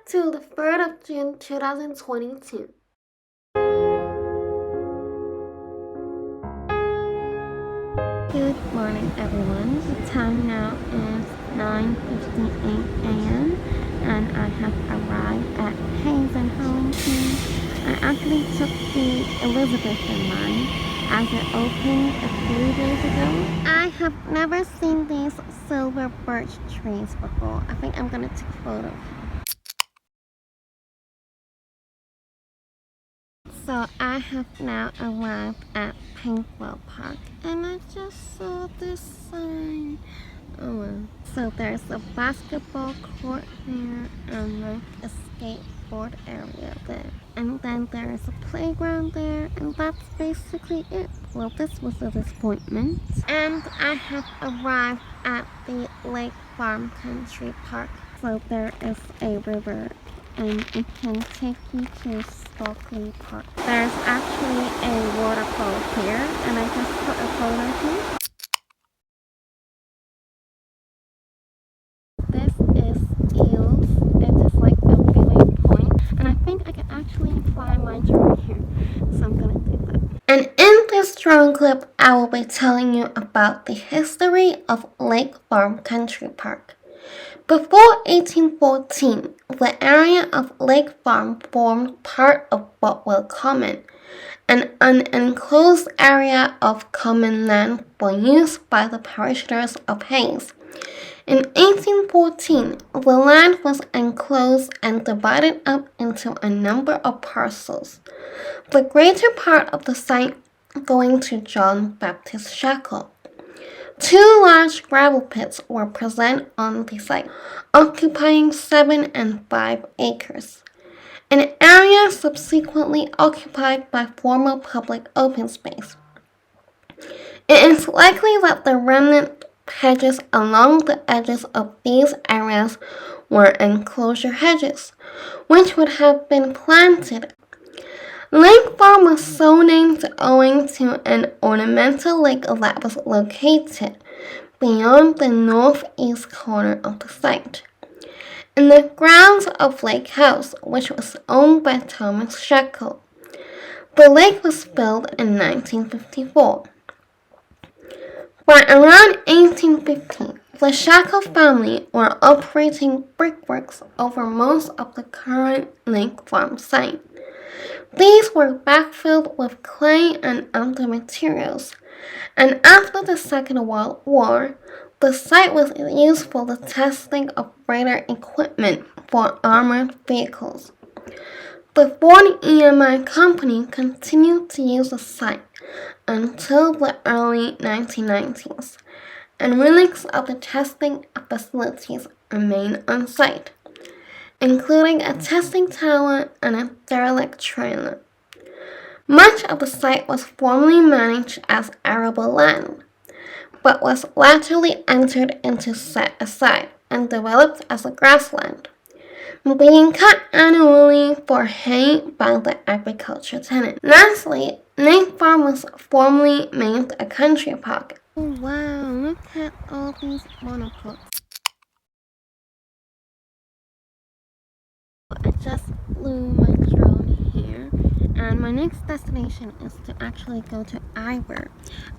to the 3rd of June 2022. Good morning, everyone. The time now is 9:58 a.m. and I have arrived at Hayes and Harlington. I actually took the Elizabethan Line as it opened a few days ago. I have never seen these silver birch trees before. I think I'm gonna take a photo. So I have now arrived at Pinewood Park and I just saw this sign. Oh well. So there's a basketball court here and like a skateboard area there. And then there's a playground there and that's basically it. Well, this was a disappointment. And I have arrived at the Lake Farm Country Park. So there is a river and it can take you to Stockley Park. There's actually a waterfall here and I just put a photo here. This is Eels. It is like a viewing point and I think I can actually fly my drone here. So I'm gonna do that. And in this drone clip, I will be telling you about the history of Lake Farm Country Park. Before 1814, the area of Lake Farm formed part of Bothwell Common, an unenclosed area of common land for use by the parishioners of Hayes. In 1814, the land was enclosed and divided up into a number of parcels, the greater part of the site going to John Baptist Shackle. 2 large gravel pits were present on the site, occupying 7 and 5 acres, an area subsequently occupied by former public open space. It is likely that the remnant hedges along the edges of these areas were enclosure hedges, which would have been planted. Lake Farm was so named owing to an ornamental lake that was located beyond the northeast corner of the site, in the grounds of Lake House, which was owned by Thomas Shackle. The lake was built in 1954. By around 1850, the Shackle family were operating brickworks over most of the current Lake Farm site. These were backfilled with clay and other materials, and after the Second World War, the site was used for the testing of radar equipment for armored vehicles. The Ford EMI company continued to use the site until the early 1990s, and relics of the testing facilities remain on site, including a testing tower and a derelict trailer. Much of the site was formerly managed as arable land, but was latterly entered into set aside and developed as a grassland, being cut annually for hay by the agriculture tenant. Lastly, Lake Farm was formerly named a country park. Oh wow, look at all these monocoats. I just flew my drone here and my next destination is to actually go to Iver.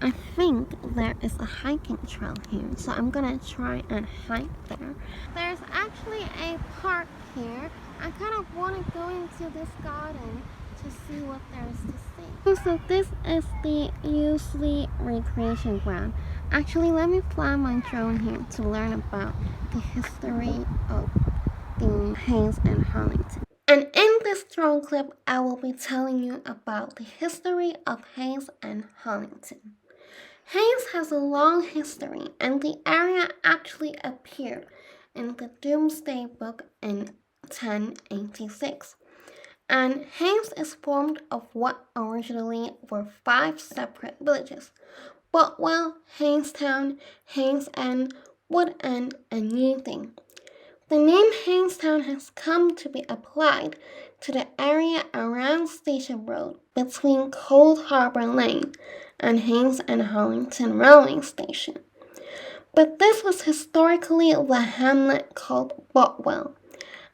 I think there is a hiking trail here, so I'm gonna try and hike there. There's actually a park here. I kind of want to go into this garden to see what there is to see. So this is the Yewsley Recreation Ground. Actually, let me fly my drone here to learn about the history of the Hayes and Harlington. And in this drone clip, I will be telling you about the history of Hayes and Harlington. Hayes has a long history, and the area actually appeared in the Domesday Book in 1086. And Hayes is formed of what originally were 5 separate villages: Bothwell, Hayestown, Hayes End, Wood End, and Newthing. The name Hayestown has come to be applied to the area around Station Road between Cold Harbour Lane and Hayes and Harlington Railway Station. But this was historically the hamlet called Bothwell,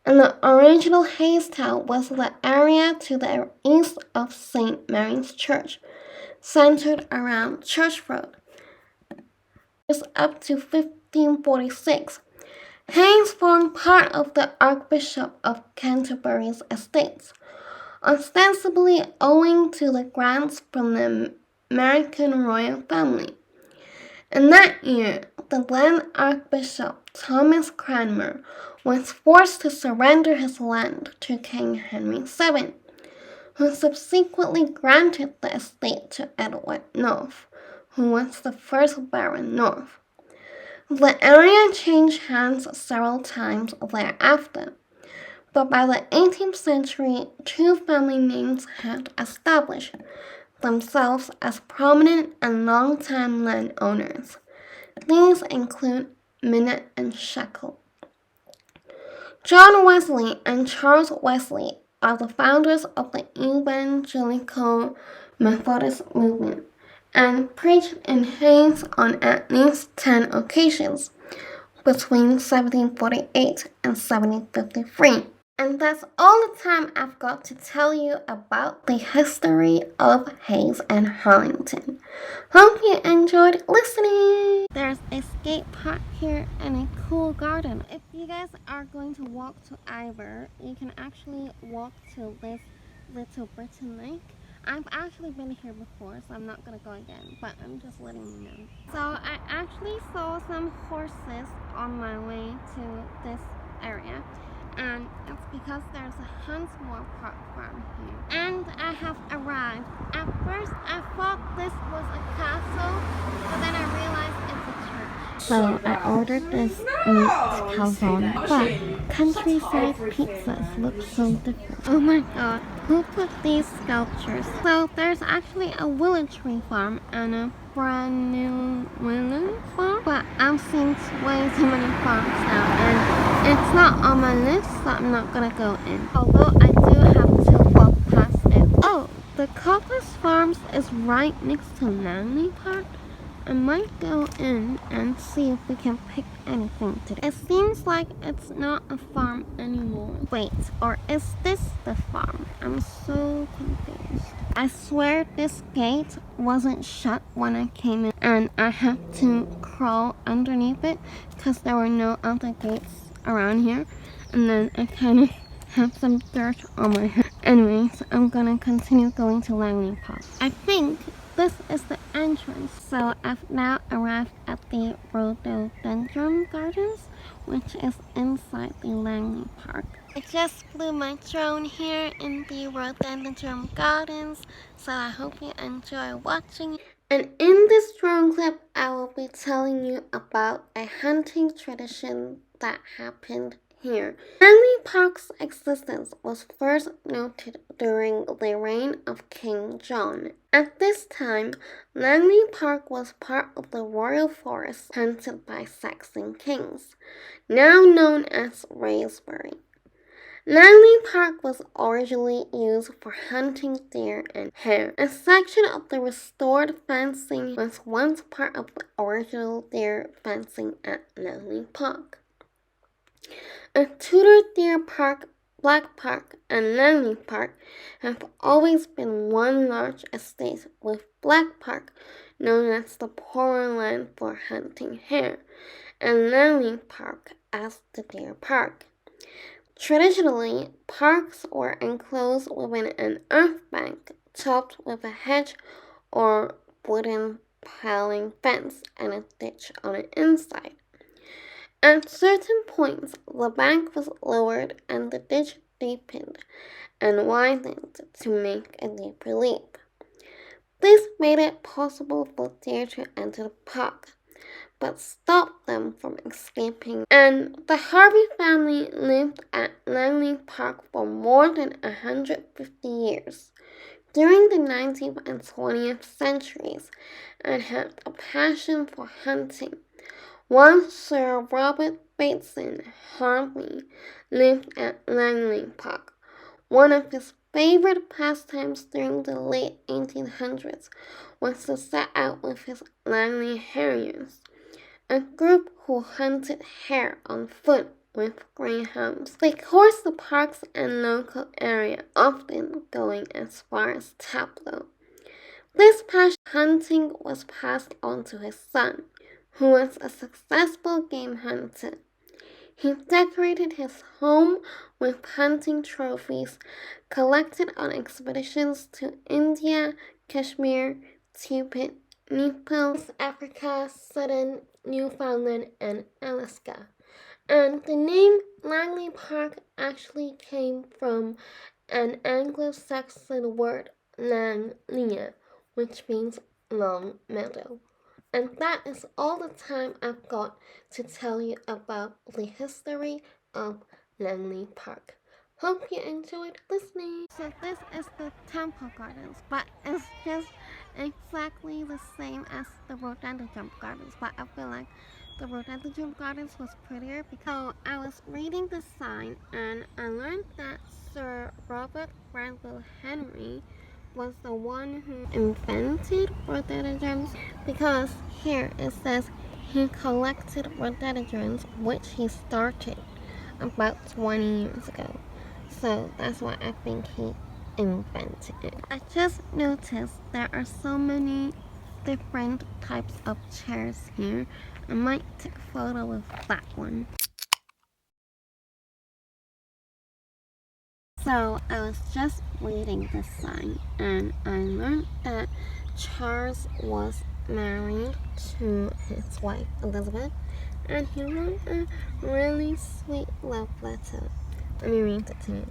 and the original Haystown was the area to the east of St. Mary's Church, centered around Church Road. It was up to 1546. Hayes formed part of the Archbishop of Canterbury's estates, ostensibly owing to the grants from the American royal family. In that year, the then Archbishop Thomas Cranmer was forced to surrender his land to King Henry VII, who subsequently granted the estate to Edward North, who was the first Baron North. The area changed hands several times thereafter, but by the 18th century, two family names had established themselves as prominent and long-time landowners. These include Minot and Shackle. John Wesley and Charles Wesley are the founders of the Evangelical Methodist movement and preached in Hayes on at least 10 occasions between 1748 and 1753. And that's all the time I've got to tell you about the history of Hayes and Harlington. Hope you enjoyed listening. There's a skate park here and a cool garden. If you guys are going to walk to Iver, you can actually walk to this Little Britain Lake. I've actually been here before, so I'm not gonna go again, but I'm just letting you know. So I actually saw some horses on my way to this area, and it's because there's a Huntsmoor farm here. And I have arrived. At first, I thought this was a castle, but then I realized it's a church. So I ordered this meat calzone, but countryside pizzas look so different. Oh my god, who put these sculptures? So there's actually a willow tree farm and a brand new willow farm, but I've seen way too many farms now, and it's not on my list, so I'm not gonna go in. Although I do have to walk past it. Oh, the Copas Farm is right next to Langley Park. I might go in and see if we can pick anything today. It seems like it's not a farm anymore. Wait, or is this the farm? I'm so confused. I swear this gate wasn't shut when I came in, and I had to crawl underneath it because there were no other gates around here, and then I kind of have some dirt on my hair. Anyways, I'm gonna continue going to Langley Park. I think this is the entrance. So I've now arrived at the Rhodendodrone Gardens, which is inside the Langley Park. I just flew my drone here in the Rhodendodrone Gardens, so I hope you enjoy watching. And in this drone clip, I will be telling you about a hunting tradition that happened here. Langley Park's existence was first noted during the reign of King John. At this time, Langley Park was part of the royal forest hunted by Saxon kings, now known as Raysbury. Langley Park was originally used for hunting deer and hare. A section of the restored fencing was once part of the original deer fencing at Langley Park. A Tudor deer park, Black Park, and Langley Park have always been one large estate, with Black Park known as the poorer land for hunting hare, and Langley Park as the deer park. Traditionally, parks were enclosed within an earth bank topped with a hedge or wooden paling fence and a ditch on the inside. At certain points, the bank was lowered and the ditch deepened and widened to make a deeper leap. This made it possible for deer to enter the park, but stopped them from escaping, and the Harvey family lived at Langley Park for more than 150 years during the 19th and 20th centuries and had a passion for hunting. Once Sir Robert Bateson Harvey lived at Langley Park. One of his favorite pastimes during the late 1800s was to set out with his Langley Harriers, a group who hunted hare on foot with greyhounds. They course the parks and local area, often going as far as Tableau. This passion for hunting was passed on to his son, who was a successful game hunter. He decorated his home with hunting trophies collected on expeditions to India, Kashmir, Tibet, Nepal, Africa, Southern Newfoundland, and Alaska. And the name Langley Park actually came from an Anglo-Saxon word Langley, which means long meadow. And that is all the time I've got to tell you about the history of Langley Park. Hope you enjoyed listening. So this is the Temple Gardens, but it's just exactly the same as the Rhodendodrone Gardens, but I feel like the Rhodendodrone Gardens was prettier because I was reading the sign and I learned that Sir Robert Granville Henry was the one who invented rhododendrons, because here it says he collected rhododendrons, which he started about 20 years ago. So that's why I think he invented it. I just noticed there are so many different types of chairs here. I might take a photo of that one. So I was just reading this sign and I learned that Charles was married to his wife Elizabeth, and he wrote a really sweet love letter. Let me read it to you.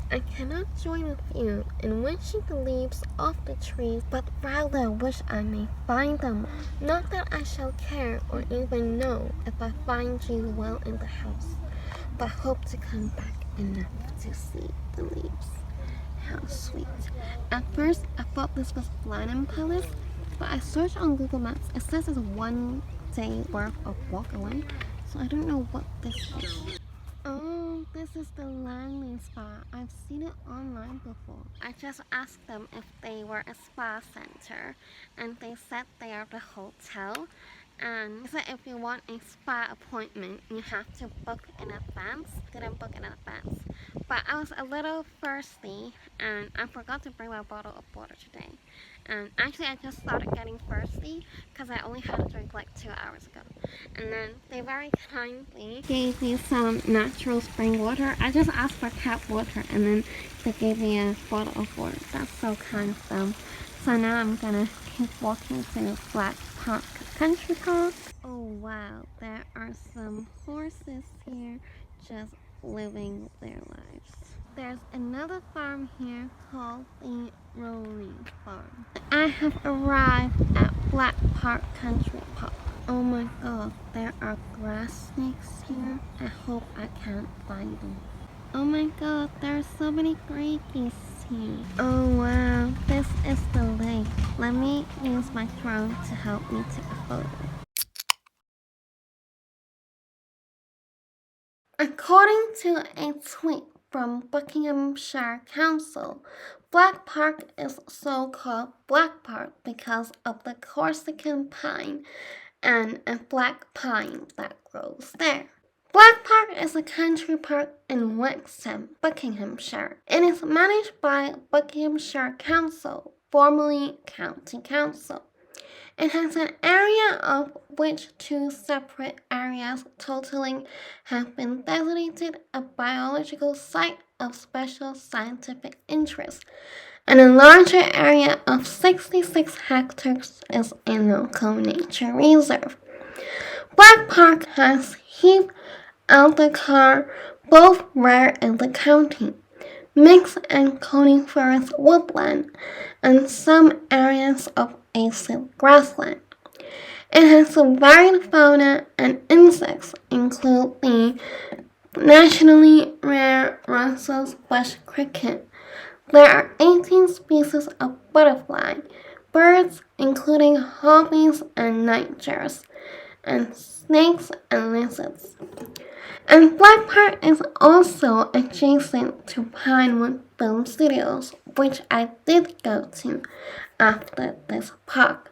I cannot join with you in wishing the leaves off the trees, but rather wish I may find them. Not that I shall care or even know if I find you well in the house, but hope to come back enough to see the leaves. How sweet. At first, I thought this was Blenheim Palace, but I searched on Google Maps. It says it's 1 day worth of walk away, so I don't know what this is. Oh, this is the Langley Spa. I've seen it online before. I just asked them if they were a spa center, and they said they are the hotel. And so if you want a spa appointment, you have to book in advance. Didn't book in advance. But I was a little thirsty, and I forgot to bring my bottle of water today. And actually, I just started getting thirsty because I only had a drink like 2 hours ago. And then they very kindly gave me some natural spring water. I just asked for tap water, and then they gave me a bottle of water. That's so kind of them. So now I'm gonna keep walking to Black Park Country Park. Oh wow, there are some horses here just living their lives. There's another farm here called the Yewsley Farm. I have arrived at Black Park Country Park. Oh my god, there are grass snakes here. I hope I can't find them. Oh my god, there are so many gray geese here. Oh wow, this is the lake. Let me use my drone to help me take a photo. According to a tweet from Buckinghamshire Council, Black Park is so called Black Park because of the Corsican pine and a black pine that grows there. Black Park is a country park in Wexham, Buckinghamshire. It is managed by Buckinghamshire Council, formerly County Council. It has an area of which 2 separate areas totaling have been designated a biological site of special scientific interest, and a larger area of 66 hectares is a local nature reserve. Black Park has heath, alder, both rare in the county, mixed and coniferous woodland, and some areas of acid grassland. It has a varied fauna, and insects include the nationally rare Russell's bush cricket. There are 18 species of butterfly, birds including hobbies and nightjars, and snakes and lizards. And Black Park is also adjacent to Pinewood Film Studios, which I did go to after this park.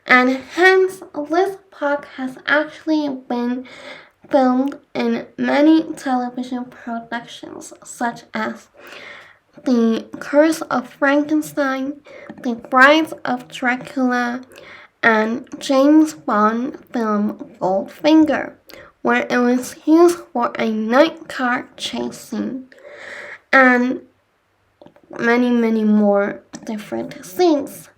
And hence, this park has actually been filmed in many television productions such as The Curse of Frankenstein, The Brides of Dracula, and James Bond film Goldfinger, where it was used for a night car chase scene, and many more different scenes.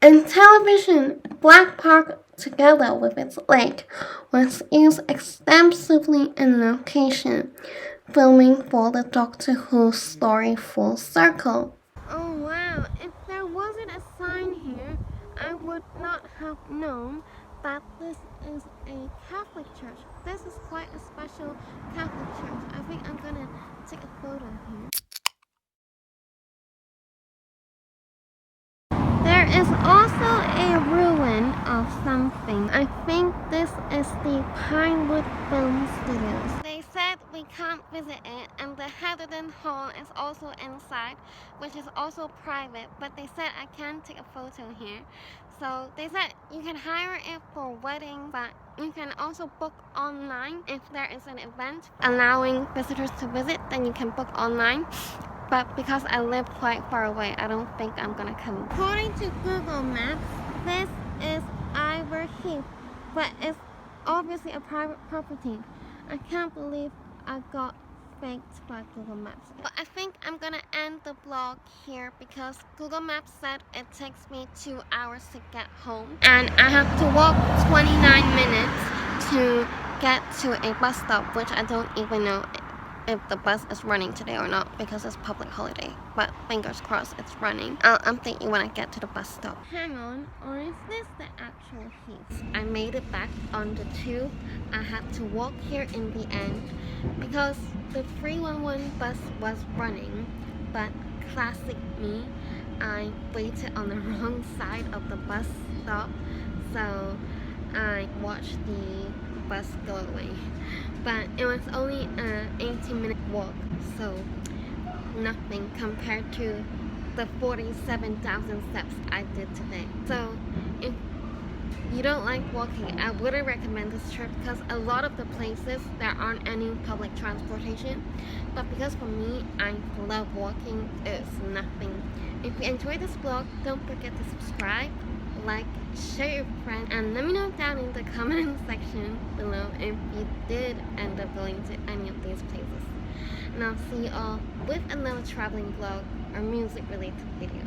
In television, Black Park, together with its lake, was used extensively in location, filming for the Doctor Who story Full Circle. Oh wow, if there wasn't a sign here, I would not have known that this is a Catholic church. This is quite a special Catholic church. I think I'm gonna take a photo here. There is also a ruin of something. I think this is the Pinewood Film Studios. They said we can't visit it, and the Heatherton Hall is also inside, which is also private, but they said I can take a photo here. So they said you can hire it for weddings, but you can also book online. If there is an event allowing visitors to visit, then you can book online. But because I live quite far away, I don't think I'm gonna come. According to Google Maps, this is Iver Heath, but it's obviously a private property. I can't believe I got faked by Google Maps. But I think I'm gonna end the vlog here because Google Maps said it takes me 2 hours to get home. And I have to walk 29 minutes to get to a bus stop, which I don't even know if the bus is running today or not because it's public holiday, but fingers crossed it's running. I'll update you when I get to the bus stop. Hang on, or is this the actual Heath? I made it back on the tube. I had to walk here in the end because the 311 bus was running, but classic me, I waited on the wrong side of the bus stop, so I watched the bus go away. But it was only an 18-minute walk, so nothing compared to the 47,000 steps I did today. So if you don't like walking, I wouldn't recommend this trip because a lot of the places there aren't any public transportation. But because for me, I love walking, it's nothing. If you enjoyed this vlog, don't forget to subscribe, like, share your friends, and let me know down in the comment section below if you did end up going to any of these places. And I'll see you all with another traveling vlog or music related video.